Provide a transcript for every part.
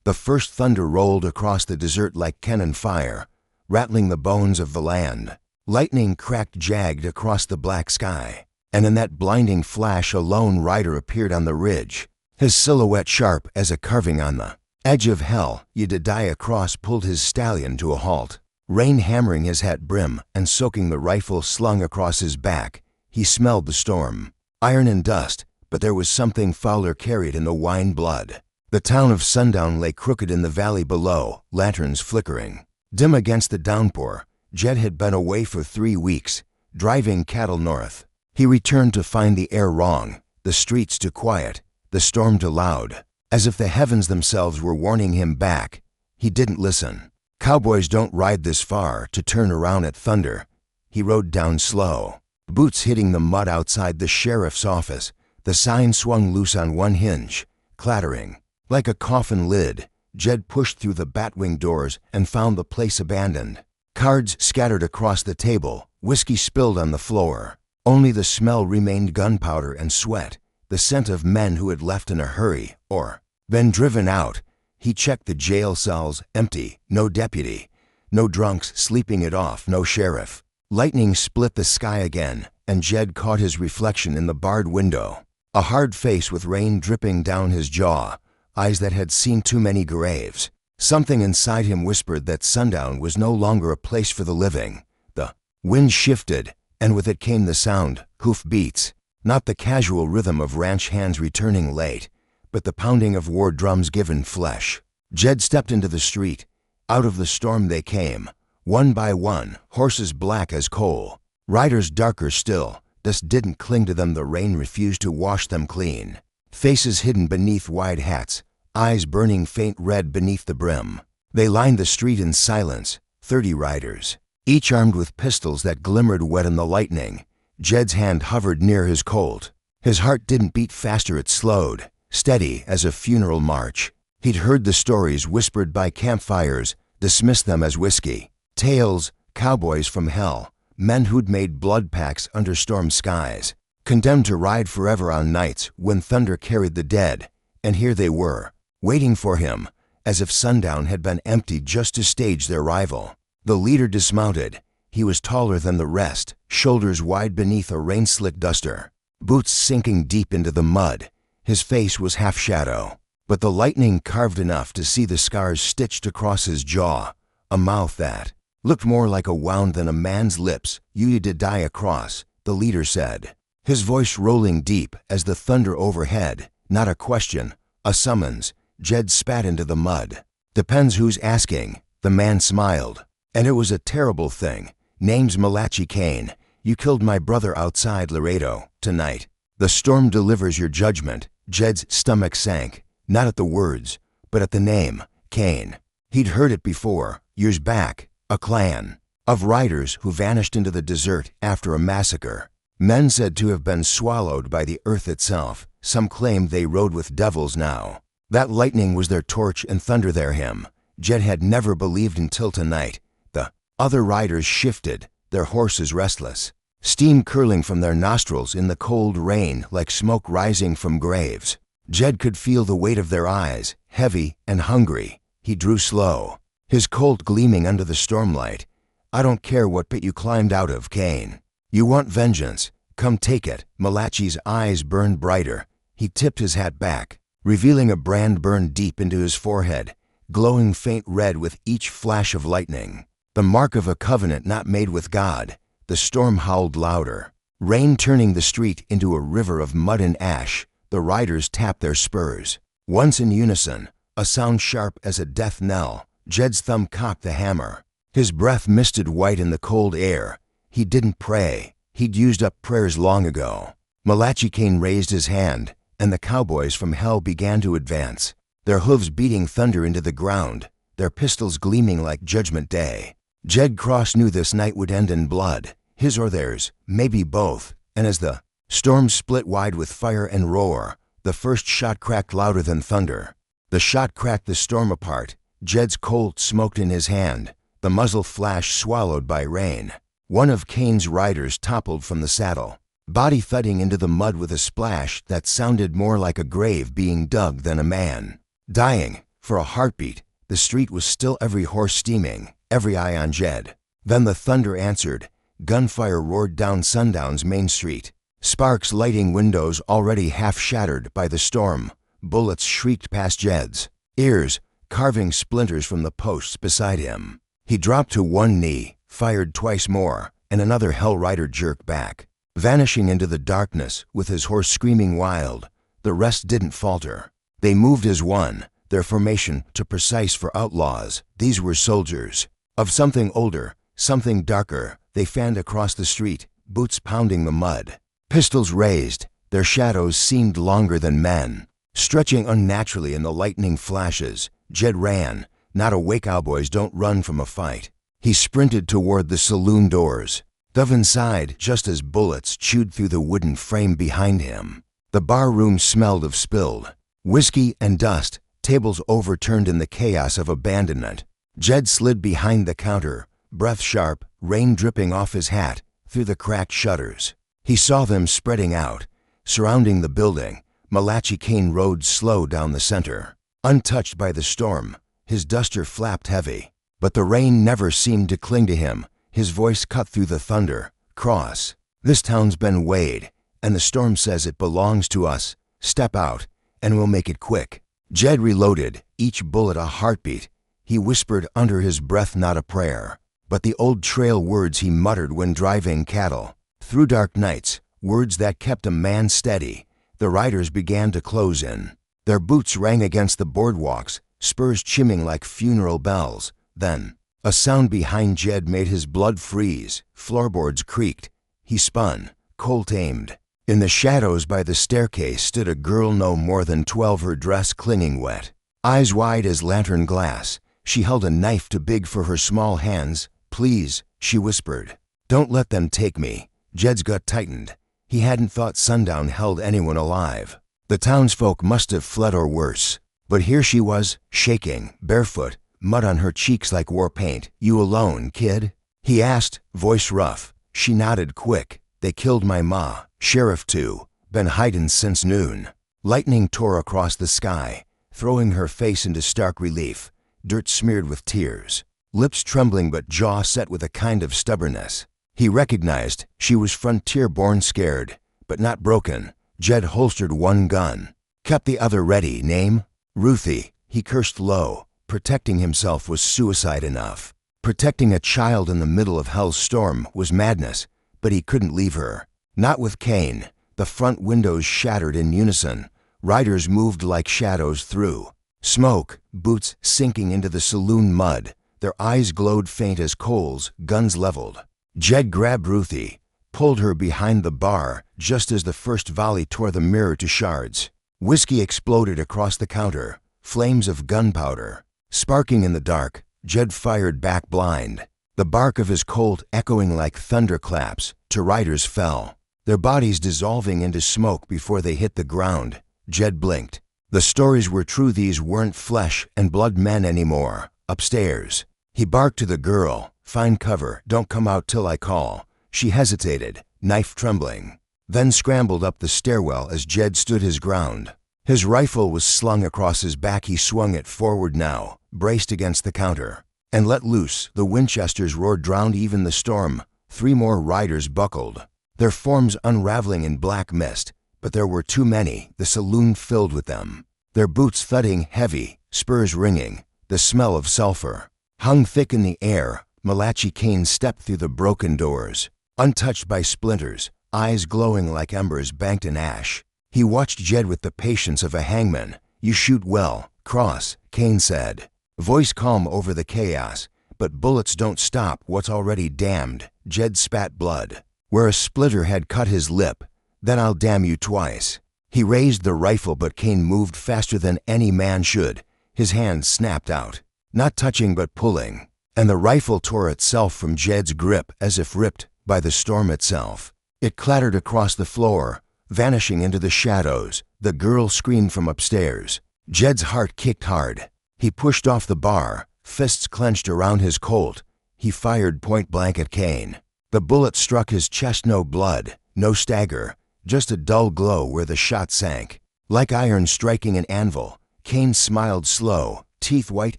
The first thunder rolled across the desert like cannon fire, rattling the bones of the land. Lightning cracked jagged across the black sky, and in that blinding flash a lone rider appeared on the ridge, his silhouette sharp as a carving on the edge of hell. Jedediah Cross pulled his stallion to a halt. Rain hammering his hat brim and soaking the rifle slung across his back, he smelled the storm. Iron and dust, but there was something fouler carried in the wine blood. The town of Sundown lay crooked in the valley below, lanterns flickering. Dim against the downpour, Jed had been away for 3 weeks, driving cattle north. He returned to find the air wrong, the streets too quiet, the storm too loud, as if the heavens themselves were warning him back. He didn't listen. Cowboys don't ride this far to turn around at thunder. He rode down slow, boots hitting the mud outside the sheriff's office. The sign swung loose on one hinge, clattering. Like a coffin lid, Jed pushed through the batwing doors and found the place abandoned. Cards scattered across the table, whiskey spilled on the floor. Only the smell remained: gunpowder and sweat, the scent of men who had left in a hurry or been driven out. He checked the jail cells, empty, no deputy, no drunks sleeping it off, no sheriff. Lightning split the sky again, and Jed caught his reflection in the barred window. A hard face with rain dripping down his jaw, eyes that had seen too many graves. Something inside him whispered that Sundown was no longer a place for the living. The wind shifted, and with it came the sound, hoof beats, not the casual rhythm of ranch hands returning late, but the pounding of war drums given flesh. Jed stepped into the street. Out of the storm they came, one by one, horses black as coal, riders darker still. Dust didn't cling to them, the rain refused to wash them clean. Faces hidden beneath wide hats, eyes burning faint red beneath the brim. They lined the street in silence, 30 riders, each armed with pistols that glimmered wet in the lightning. Jed's hand hovered near his Colt. His heart didn't beat faster, it slowed, steady as a funeral march. He'd heard the stories whispered by campfires, dismissed them as whiskey. Tales, cowboys from hell, men who'd made blood pacts under storm skies, condemned to ride forever on nights when thunder carried the dead. And here they were, waiting for him, as if Sundown had been emptied just to stage their rival. The leader dismounted. He was taller than the rest, shoulders wide beneath a rain-slick duster, boots sinking deep into the mud. His face was half shadow, but the lightning carved enough to see the scars stitched across his jaw, a mouth that looked more like a wound than a man's lips. Jedediah Cross, the leader said, his voice rolling deep as the thunder overhead. Not a question, a summons. Jed spat into the mud. Depends who's asking. The man smiled. And it was a terrible thing. Name's Malachi Kane. You killed my brother outside Laredo tonight. The storm delivers your judgment. Jed's stomach sank, not at the words, but at the name, Kane. He'd heard it before, years back, a clan of riders who vanished into the desert after a massacre. Men said to have been swallowed by the earth itself. Some claimed they rode with devils now. That lightning was their torch and thunder their hymn. Jed had never believed until tonight. The other riders shifted, their horses restless, steam curling from their nostrils in the cold rain like smoke rising from graves. Jed could feel the weight of their eyes, heavy and hungry. He drew slow, his Colt gleaming under the stormlight. I don't care what pit you climbed out of, Kane. You want vengeance? Come take it. Malachi's eyes burned brighter. He tipped his hat back, revealing a brand burned deep into his forehead, glowing faint red with each flash of lightning. The mark of a covenant not made with God. The storm howled louder, rain turning the street into a river of mud and ash. The riders tapped their spurs, once in unison, a sound sharp as a death knell. Jed's thumb cocked the hammer. His breath misted white in the cold air. He didn't pray. He'd used up prayers long ago. Malachi Kane raised his hand, and the cowboys from hell began to advance, their hooves beating thunder into the ground, their pistols gleaming like Judgment Day. Jed Cross knew this night would end in blood, his or theirs, maybe both, and as the storm split wide with fire and roar, the first shot cracked louder than thunder. The shot cracked the storm apart. Jed's Colt smoked in his hand, the muzzle flashed swallowed by rain. One of Kane's riders toppled from the saddle, body thudding into the mud with a splash that sounded more like a grave being dug than a man. Dying, For a heartbeat, the street was still, every horse steaming, every eye on Jed. Then the thunder answered. Gunfire roared down Sundown's main street, sparks lighting windows already half shattered by the storm. Bullets shrieked past Jed's ears, carving splinters from the posts beside him. He dropped to one knee, fired twice more, and another Hell Rider jerked back, vanishing into the darkness with his horse screaming wild. The rest didn't falter. They moved as one, their formation too precise for outlaws. These were soldiers of something older, something darker. They fanned across the street, boots pounding the mud, pistols raised. Their shadows seemed longer than men, stretching unnaturally in the lightning flashes. Jed ran. Not awake cowboys don't run from a fight. He sprinted toward the saloon doors, dove inside just as bullets chewed through the wooden frame behind him. The bar room smelled of spilled whiskey and dust, tables overturned in the chaos of abandonment. Jed slid behind the counter, breath sharp, rain dripping off his hat through the cracked shutters. He saw them spreading out, surrounding the building. Malachi Kane rode slow down the center, untouched by the storm. His duster flapped heavy, but the rain never seemed to cling to him. His voice cut through the thunder. Cross. This town's been weighed, and the storm says it belongs to us. Step out, and we'll make it quick. Jed reloaded, each bullet a heartbeat. He whispered under his breath, not a prayer, but the old trail words he muttered when driving cattle through dark nights, words that kept a man steady. The riders began to close in. Their boots rang against the boardwalks, spurs chiming like funeral bells. Then, a sound behind Jed made his blood freeze. Floorboards creaked. He spun, Colt-aimed. In the shadows by the staircase stood a girl no more than 12, her dress clinging wet, eyes wide as lantern glass. She held a knife too big for her small hands. Please, she whispered. Don't let them take me. Jed's gut tightened. He hadn't thought Sundown held anyone alive. The townsfolk must have fled or worse. But here she was, shaking, barefoot, mud on her cheeks like war paint. You alone, kid? He asked, voice rough. She nodded quick. They killed my ma, sheriff too. Been hidin' since noon. Lightning tore across the sky, throwing her face into stark relief, dirt smeared with tears, lips trembling but jaw set with a kind of stubbornness. He recognized she was frontier-born, scared, but not broken. Jed holstered one gun, kept the other ready. Name? Ruthie. He cursed low. Protecting himself was suicide enough. Protecting a child in the middle of hell's storm was madness, but he couldn't leave her. Not with Kane. The front windows shattered in unison. Riders moved like shadows through smoke, boots sinking into the saloon mud. Their eyes glowed faint as coals, guns leveled. Jed grabbed Ruthie, pulled her behind the bar just as the first volley tore the mirror to shards. Whiskey exploded across the counter, flames of gunpowder sparking in the dark. Jed fired back blind, the bark of his Colt echoing like thunderclaps. Two riders fell, their bodies dissolving into smoke before they hit the ground. Jed blinked. The stories were true. These weren't flesh and blood men anymore. Upstairs, he barked to the girl, find cover, don't come out till I call. She hesitated, knife trembling, then scrambled up the stairwell as Jed stood his ground. His rifle was slung across his back. He swung it forward now, braced against the counter, and let loose. The Winchester's roar drowned even the storm. 3 more riders buckled, their forms unraveling in black mist, but there were too many. The saloon filled with them, their boots thudding heavy, spurs ringing. The smell of sulfur hung thick in the air. Malachi Kane stepped through the broken doors, untouched by splinters, eyes glowing like embers banked in ash. He watched Jed with the patience of a hangman. You shoot well, Cross, Kane said, voice calm over the chaos. But bullets don't stop what's already damned. Jed spat blood where a splitter had cut his lip. Then I'll damn you twice. He raised the rifle, but Kane moved faster than any man should. His hand snapped out, not touching but pulling, and the rifle tore itself from Jed's grip as if ripped by the storm itself. It clattered across the floor, vanishing into the shadows. The girl screamed from upstairs. Jed's heart kicked hard. He pushed off the bar, fists clenched around his Colt. He fired point blank at Kane. The bullet struck his chest. No blood, no stagger, just a dull glow where the shot sank. Like iron striking an anvil, Kane smiled slow, teeth white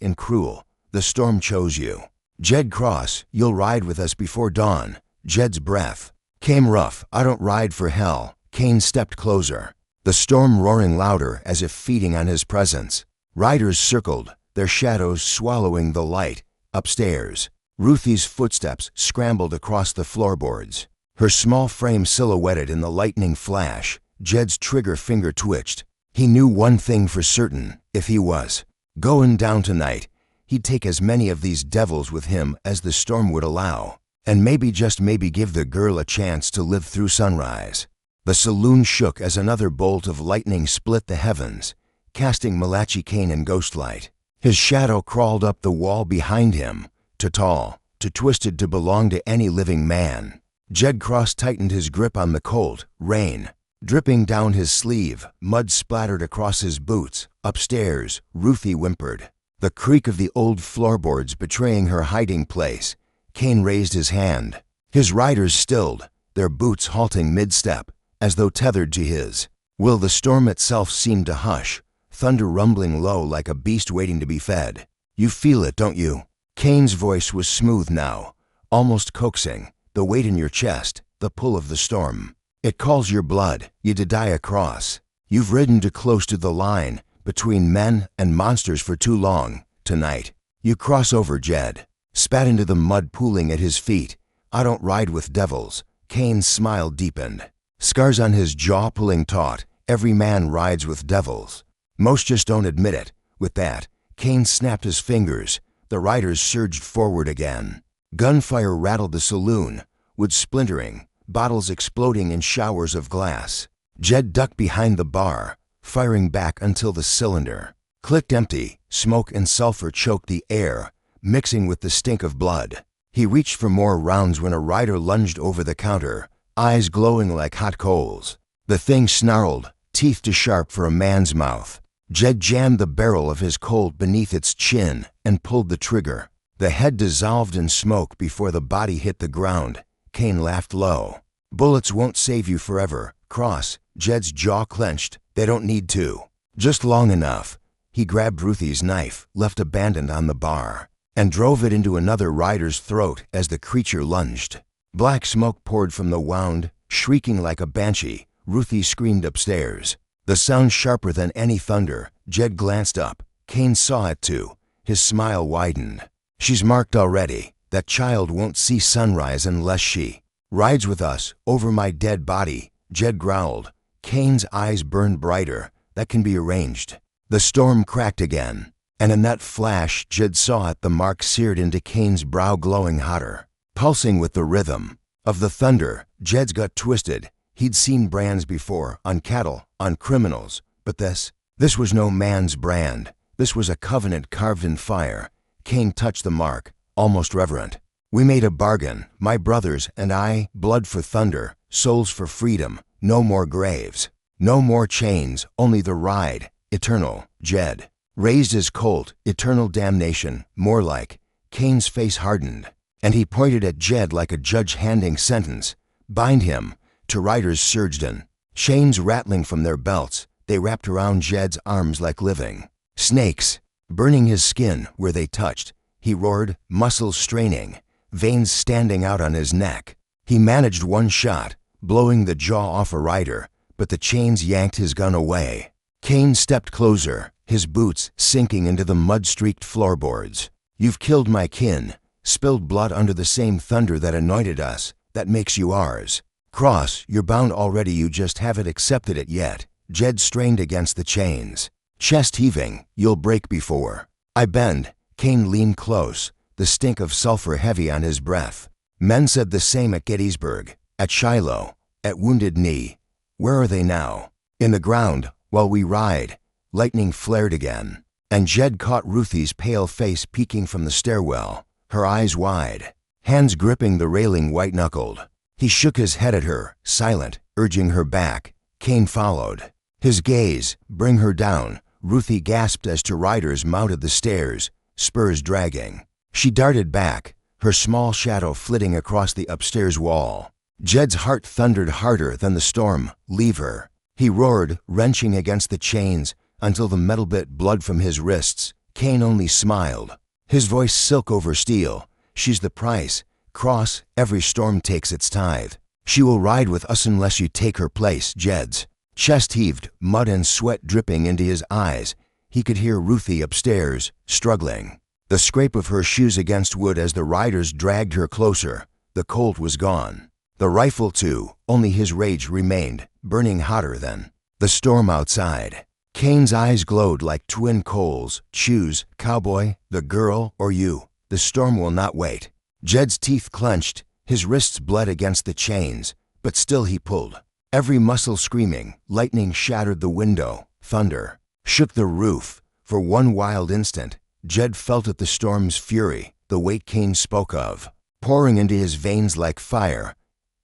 and cruel. The storm chose you. Jed Cross, you'll ride with us before dawn. Jed's breath came rough. I don't ride for hell. Kane stepped closer, the storm roaring louder as if feeding on his presence. Riders circled, their shadows swallowing the light. Upstairs, Ruthie's footsteps scrambled across the floorboards, her small frame silhouetted in the lightning flash. Jed's trigger finger twitched. He knew one thing for certain: if he was going down tonight, he'd take as many of these devils with him as the storm would allow, and maybe, just maybe, give the girl a chance to live through sunrise. The saloon shook as another bolt of lightning split the heavens, casting Malachi Kane in ghostlight. His shadow crawled up the wall behind him, too tall, too twisted to belong to any living man. Jed Cross tightened his grip on the Colt, rain dripping down his sleeve, mud splattered across his boots. Upstairs, Ruthie whimpered, the creak of the old floorboards betraying her hiding place. Kane raised his hand. His riders stilled, their boots halting mid-step, as though tethered to his will. The storm itself seemed to hush, thunder rumbling low like a beast waiting to be fed. You feel it, don't you? Kane's voice was smooth now, almost coaxing. The weight in your chest, the pull of the storm. It calls your blood. You to die across. You've ridden too close to the line between men and monsters for too long. Tonight, you cross over. Jed spat into the mud pooling at his feet. I don't ride with devils. Kane's smile deepened, scars on his jaw pulling taut. Every man rides with devils. Most just don't admit it. With that, Kane snapped his fingers. The riders surged forward again. Gunfire rattled the saloon, wood splintering, bottles exploding in showers of glass. Jed ducked behind the bar, firing back until the cylinder clicked empty. Smoke and sulfur choked the air, mixing with the stink of blood. He reached for more rounds when a rider lunged over the counter, eyes glowing like hot coals. The thing snarled, teeth too sharp for a man's mouth. Jed jammed the barrel of his Colt beneath its chin and pulled the trigger. The head dissolved in smoke before the body hit the ground. Kane laughed low. Bullets won't save you forever, Cross. Jed's jaw clenched. They don't need to. Just long enough. He grabbed Ruthie's knife, left abandoned on the bar, and drove it into another rider's throat as the creature lunged. Black smoke poured from the wound, shrieking like a banshee. Ruthie screamed upstairs, the sound sharper than any thunder. Jed glanced up. Kane saw it too. His smile widened. She's marked already. That child won't see sunrise unless she rides with us over my dead body. Jed growled. Kane's eyes burned brighter. That can be arranged. The storm cracked again, and in that flash Jed saw it. The mark seared into Kane's brow, glowing hotter, pulsing with the rhythm of the thunder. Jed's gut twisted. He'd seen brands before, on cattle, on criminals, but this was no man's brand. This was a covenant carved in fire. Kane touched the mark, almost reverent. We made a bargain, my brothers and I, blood for thunder, souls for freedom. No more graves, no more chains, only the ride, eternal. Jed raised his Colt. Eternal damnation, more like. Kane's face hardened, and he pointed at Jed like a judge handing sentence. Bind him. Two riders surged in, chains rattling from their belts. They wrapped around Jed's arms like living snakes, burning his skin where they touched. He roared, muscles straining, veins standing out on his neck. He managed one shot, blowing the jaw off a rider, but the chains yanked his gun away. Kane stepped closer, his boots sinking into the mud-streaked floorboards. You've killed my kin, spilled blood under the same thunder that anointed us. That makes you ours. Cross, you're bound already, you just haven't accepted it yet. Jed strained against the chains, chest heaving. You'll break before I bend. Kane leaned close, the stink of sulfur heavy on his breath. Men said the same at Gettysburg, at Shiloh, at Wounded Knee. Where are they now? In the ground, while we ride. Lightning flared again, and Jed caught Ruthie's pale face peeking from the stairwell, her eyes wide, hands gripping the railing white-knuckled. He shook his head at her, silent, urging her back. Kane followed, his gaze. Bring her down. Ruthie gasped as two riders mounted the stairs, spurs dragging. She darted back, her small shadow flitting across the upstairs wall. Jed's heart thundered harder than the storm. Leave her. He roared, wrenching against the chains until the metal bit blood from his wrists. Kane only smiled. His voice silk over steel. "She's the price. Cross, every storm takes its tithe. She will ride with us unless you take her place." Jed's chest heaved, mud and sweat dripping into his eyes. He could hear Ruthie upstairs, struggling. The scrape of her shoes against wood as the riders dragged her closer. The Colt was gone. The rifle too, only his rage remained, burning hotter than the storm outside. Kane's eyes glowed like twin coals. "Choose, cowboy, the girl, or you. The storm will not wait." Jed's teeth clenched. His wrists bled against the chains, but still he pulled. Every muscle screaming. Lightning shattered the window. Thunder shook the roof. For one wild instant, Jed felt at the storm's fury, the weight Kane spoke of, pouring into his veins like fire.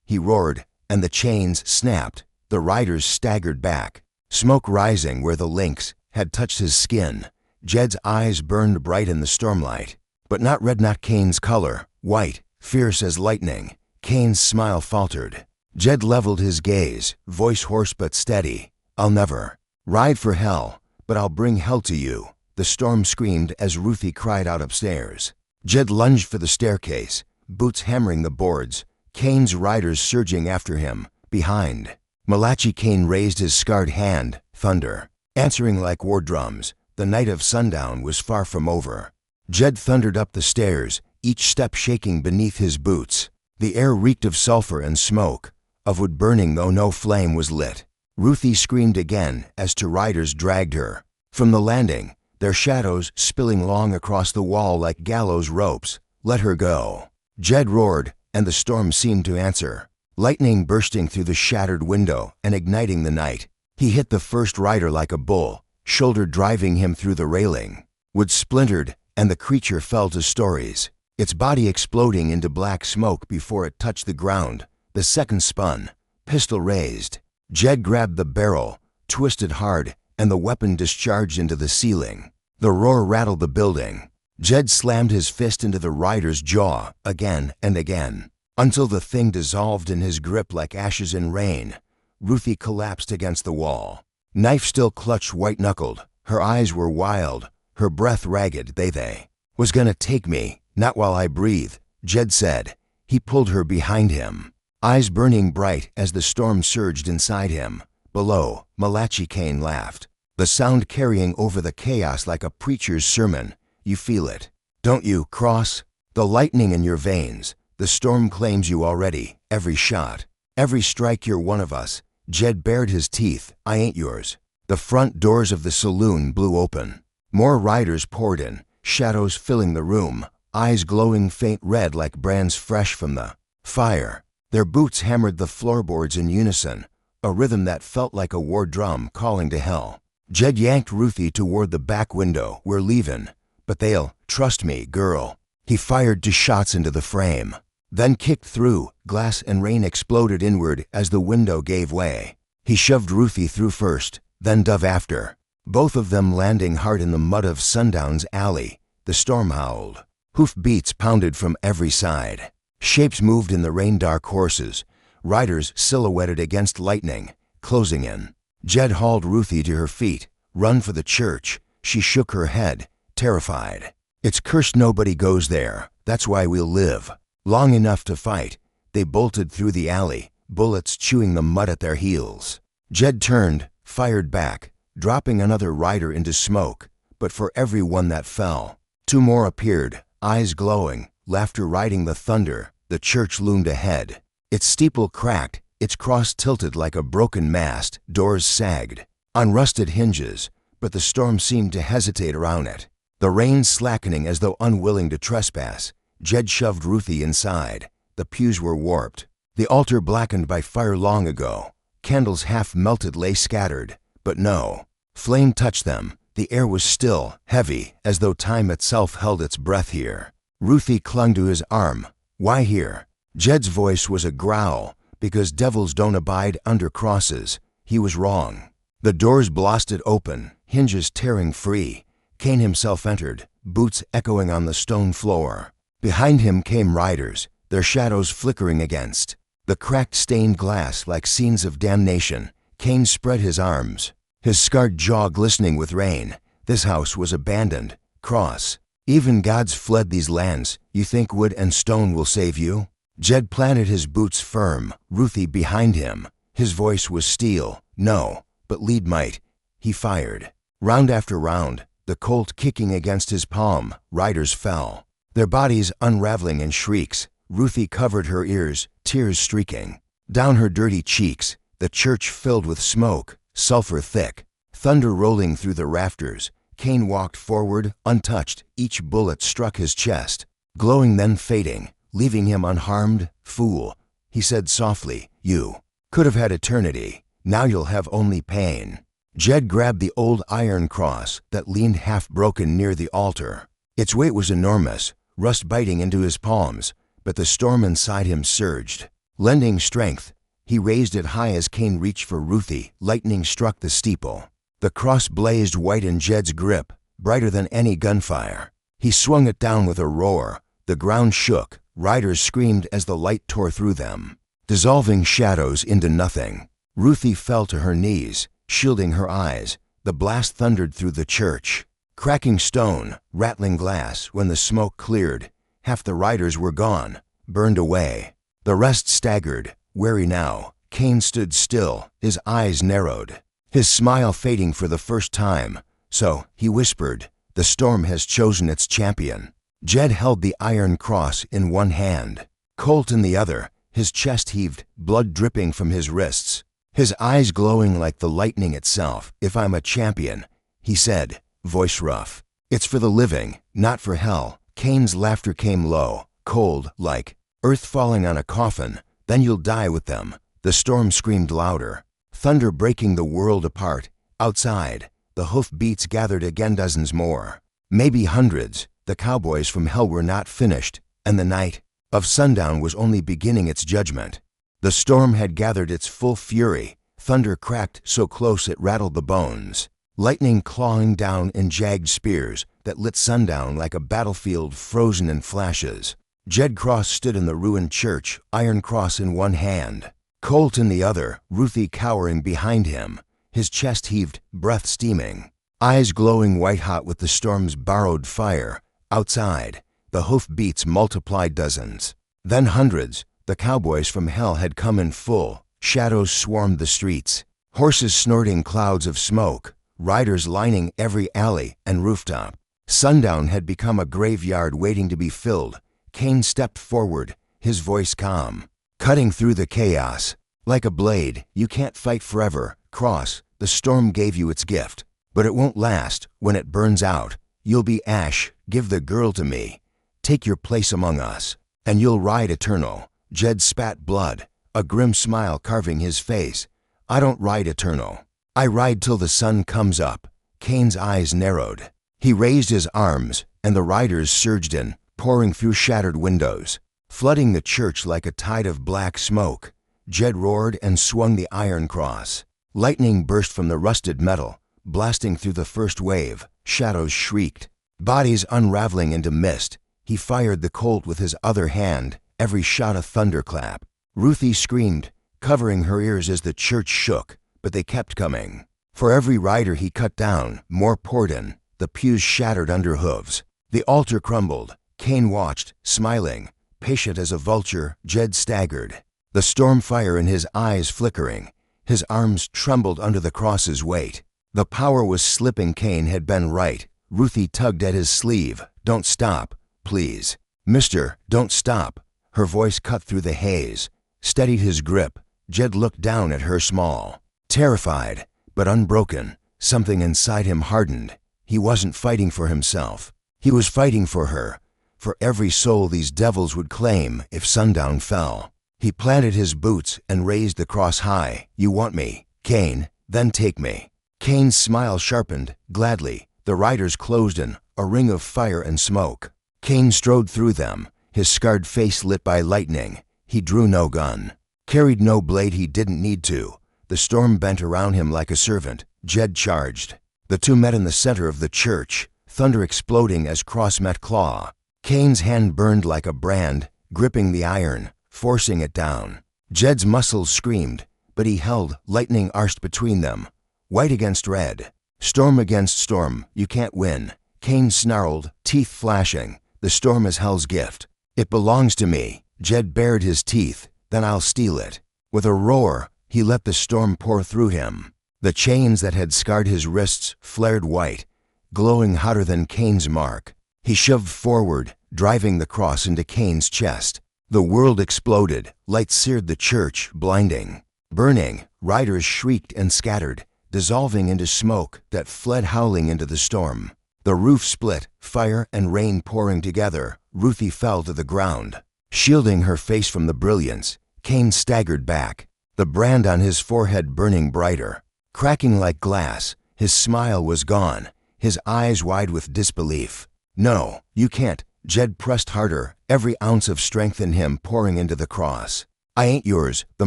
He roared, and the chains snapped. The riders staggered back, smoke rising where the links had touched his skin. Jed's eyes burned bright in the stormlight, but not red, not Kane's color, white, fierce as lightning. Kane's smile faltered. Jed leveled his gaze, voice hoarse but steady. "I'll never ride for hell, but I'll bring hell to you." The storm screamed as Ruthie cried out upstairs. Jed lunged for the staircase, boots hammering the boards, Kane's riders surging after him. Behind, Malachi Kane raised his scarred hand. Thunder answering like war drums. The night of Sundown was far from over. Jed thundered up the stairs, each step shaking beneath his boots. The air reeked of sulfur and smoke, of wood burning though no flame was lit. Ruthie screamed again as two riders dragged her from the landing, their shadows spilling long across the wall like gallows ropes. "Let her go." Jed roared, and the storm seemed to answer. Lightning bursting through the shattered window and igniting the night. He hit the first rider like a bull, shoulder driving him through the railing. Wood splintered, and the creature fell to stories, its body exploding into black smoke before it touched the ground. The second spun, pistol raised. Jed grabbed the barrel, twisted hard, and the weapon discharged into the ceiling. The roar rattled the building. Jed slammed his fist into the rider's jaw again and again, until the thing dissolved in his grip like ashes in rain. Ruthie collapsed against the wall, knife still clutched white-knuckled. Her eyes were wild, her breath ragged. They was gonna take me, not while I breathe," Jed said. He pulled her behind him, eyes burning bright as the storm surged inside him. Below, Malachi Kane laughed, the sound carrying over the chaos like a preacher's sermon. "You feel it, don't you, Cross? The lightning in your veins. The storm claims you already. Every shot, every strike, you're one of us." Jed bared his teeth. "I ain't yours." The front doors of the saloon blew open. More riders poured in, shadows filling the room, eyes glowing faint red like brands fresh from the fire. Their boots hammered the floorboards in unison, a rhythm that felt like a war drum calling to hell. Jed yanked Ruthie toward the back window. "We're leavin', but they'll trust me, girl." He fired 2 shots into the frame, then kicked through. Glass and rain exploded inward as the window gave way. He shoved Ruthie through first, then dove after, both of them landing hard in the mud of Sundown's alley. The storm howled. Hoof beats pounded from every side. Shapes moved in the rain, dark horses, riders silhouetted against lightning, closing in. Jed hauled Ruthie to her feet. "Run for the church." She shook her head, terrified. "It's cursed nobody goes there. That's why we'll live long enough to fight." They bolted through the alley, bullets chewing the mud at their heels. Jed turned, fired back, dropping another rider into smoke. But for every one that fell, 2 more appeared, eyes glowing, laughter riding the thunder. The church loomed ahead. Its steeple cracked, its cross tilted like a broken mast. Doors sagged on rusted hinges, but the storm seemed to hesitate around it. The rain slackening as though unwilling to trespass. Jed shoved Ruthie inside. The pews were warped, the altar blackened by fire long ago. Candles half melted lay scattered, but no flame touched them. The air was still, heavy, as though time itself held its breath here. Ruthie clung to his arm. "Why here?" Jed's voice was a growl. "Because devils don't abide under crosses." He was wrong. The doors blasted open, hinges tearing free. Kane himself entered, boots echoing on the stone floor. Behind him came riders, their shadows flickering against the cracked stained glass like scenes of damnation. Kane spread his arms, his scarred jaw glistening with rain. This house was abandoned, Cross. Even gods fled these lands. You think wood and stone will save you? Jed planted his boots firm, Ruthie behind him. His voice was steel. No, but lead might. He fired. Round after round, the colt kicking against his palm, riders fell. Their bodies unraveling in shrieks. Ruthie covered her ears, tears streaking down her dirty cheeks. The church filled with smoke, sulfur thick, thunder rolling through the rafters. Cain walked forward, untouched. Each bullet struck his chest, glowing then fading, leaving him unharmed. Fool, he said softly, you could have had eternity. Now you'll have only pain. Jed grabbed the old iron cross that leaned half-broken near the altar. Its weight was enormous, rust biting into his palms, but the storm inside him surged. Lending strength, he raised it high as Cain reached for Ruthie. Lightning struck the steeple. The cross blazed white in Jed's grip, brighter than any gunfire. He swung it down with a roar. The ground shook. Riders screamed as the light tore through them, dissolving shadows into nothing. Ruthie fell to her knees, shielding her eyes. The blast thundered through the church, cracking stone, rattling glass. When the smoke cleared, half the riders were gone, burned away. The rest staggered, wary now. Cain stood still, his eyes narrowed, his smile fading for the first time. So, he whispered, the storm has chosen its champion. Jed held the iron cross in one hand, Colt in the other. His chest heaved, blood dripping from his wrists, his eyes glowing like the lightning itself. If I'm a champion, he said, voice rough, it's for the living, not for hell. Cain's laughter came low, cold, like earth falling on a coffin. Then you'll die with them. The storm screamed louder, thunder breaking the world apart. Outside, the hoofbeats gathered again, dozens more, maybe hundreds. The cowboys from hell were not finished, and the night of sundown was only beginning its judgment. The storm had gathered its full fury. Thunder cracked so close it rattled the bones, lightning clawing down in jagged spears that lit sundown like a battlefield frozen in flashes. Jed Cross stood in the ruined church, iron cross in one hand, Colt in the other, Ruthie cowering behind him. His chest heaved, breath steaming, eyes glowing white-hot with the storm's borrowed fire. Outside, the hoofbeats multiplied dozens, then hundreds. The cowboys from hell had come in full. Shadows swarmed the streets, horses snorting clouds of smoke, riders lining every alley and rooftop. Sundown had become a graveyard waiting to be filled. Cain stepped forward, his voice calm, cutting through the chaos. Like a blade, you can't fight forever. Cross, the storm gave you its gift, but it won't last. When it burns out, you'll be ash. Give the girl to me. Take your place among us, and you'll ride eternal. Jed spat blood, a grim smile carving his face. I don't ride eternal. I ride till the sun comes up. Cain's eyes narrowed. He raised his arms, and the riders surged in, pouring through shattered windows, flooding the church like a tide of black smoke. Jed roared and swung the iron cross. Lightning burst from the rusted metal, blasting through the first wave. Shadows shrieked, bodies unraveling into mist. He fired the Colt with his other hand, every shot a thunderclap. Ruthie screamed, covering her ears as the church shook, but they kept coming. For every rider he cut down, more poured in. The pews shattered under hooves. The altar crumbled. Cain watched, smiling, patient as a vulture. Jed staggered, the storm fire in his eyes flickering. His arms trembled under the cross's weight. The power was slipping. Cain had been right. Ruthie tugged at his sleeve. Don't stop, please. Mister, don't stop. Her voice cut through the haze, steadied his grip. Jed looked down at her, small, terrified, but unbroken. Something inside him hardened. He wasn't fighting for himself. He was fighting for her, for every soul these devils would claim if sundown fell. He planted his boots and raised the cross high. You want me, Cain? Then take me. Cain's smile sharpened, gladly. The riders closed in, a ring of fire and smoke. Cain strode through them, his scarred face lit by lightning. He drew no gun, carried no blade he didn't need to. The storm bent around him like a servant. Jed charged. The two met in the center of the church, thunder exploding as cross met claw. Cain's hand burned like a brand, gripping the iron, forcing it down. Jed's muscles screamed, but he held. Lightning arched between them, white against red, storm against storm. You can't win. Cain snarled, teeth flashing. The storm is hell's gift. It belongs to me. Jed bared his teeth. Then I'll steal it. With a roar, he let the storm pour through him. The chains that had scarred his wrists flared white, glowing hotter than Cain's mark. He shoved forward, driving the cross into Cain's chest. The world exploded. Light seared the church, blinding. Burning, riders shrieked and scattered, dissolving into smoke that fled howling into the storm. The roof split, fire and rain pouring together. Ruthie fell to the ground. Shielding her face from the brilliance, Cain staggered back, the brand on his forehead burning brighter. Cracking like glass, his smile was gone, his eyes wide with disbelief. No, you can't. Jed pressed harder, every ounce of strength in him pouring into the cross. I ain't yours. The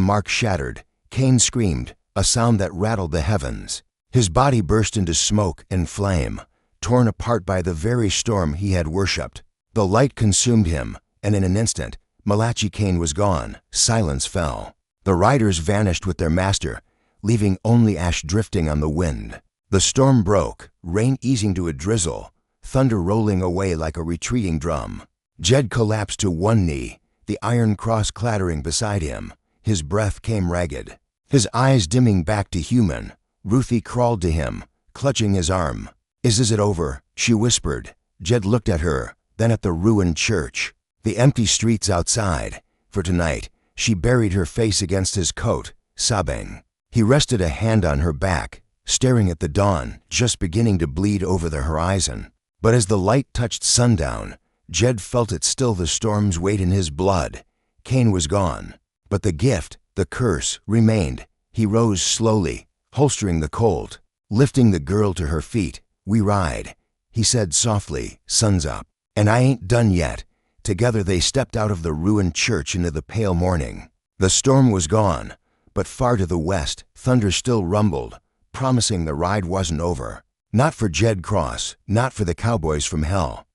mark shattered. Cain screamed, a sound that rattled the heavens. His body burst into smoke and flame, torn apart by the very storm he had worshipped. The light consumed him, and in an instant, Malachi Cain was gone. Silence fell. The riders vanished with their master, leaving only ash drifting on the wind. The storm broke, rain easing to a drizzle, thunder rolling away like a retreating drum. Jed collapsed to one knee, the iron cross clattering beside him. His breath came ragged, his eyes dimming back to human. Ruthie crawled to him, clutching his arm. Is it over?" she whispered. Jed looked at her, then at the ruined church, the empty streets outside. For tonight, she buried her face against his coat, sobbing. He rested a hand on her back, staring at the dawn just beginning to bleed over the horizon. But as the light touched sundown, Jed felt it still the storm's weight in his blood. Cain was gone, but the gift, the curse, remained. He rose slowly, holstering the Colt, lifting the girl to her feet. "We ride," he said softly, "sun's up. And I ain't done yet." Together they stepped out of the ruined church into the pale morning. The storm was gone, but far to the west, thunder still rumbled, promising the ride wasn't over. Not for Jed Cross, not for the Cowboys from hell.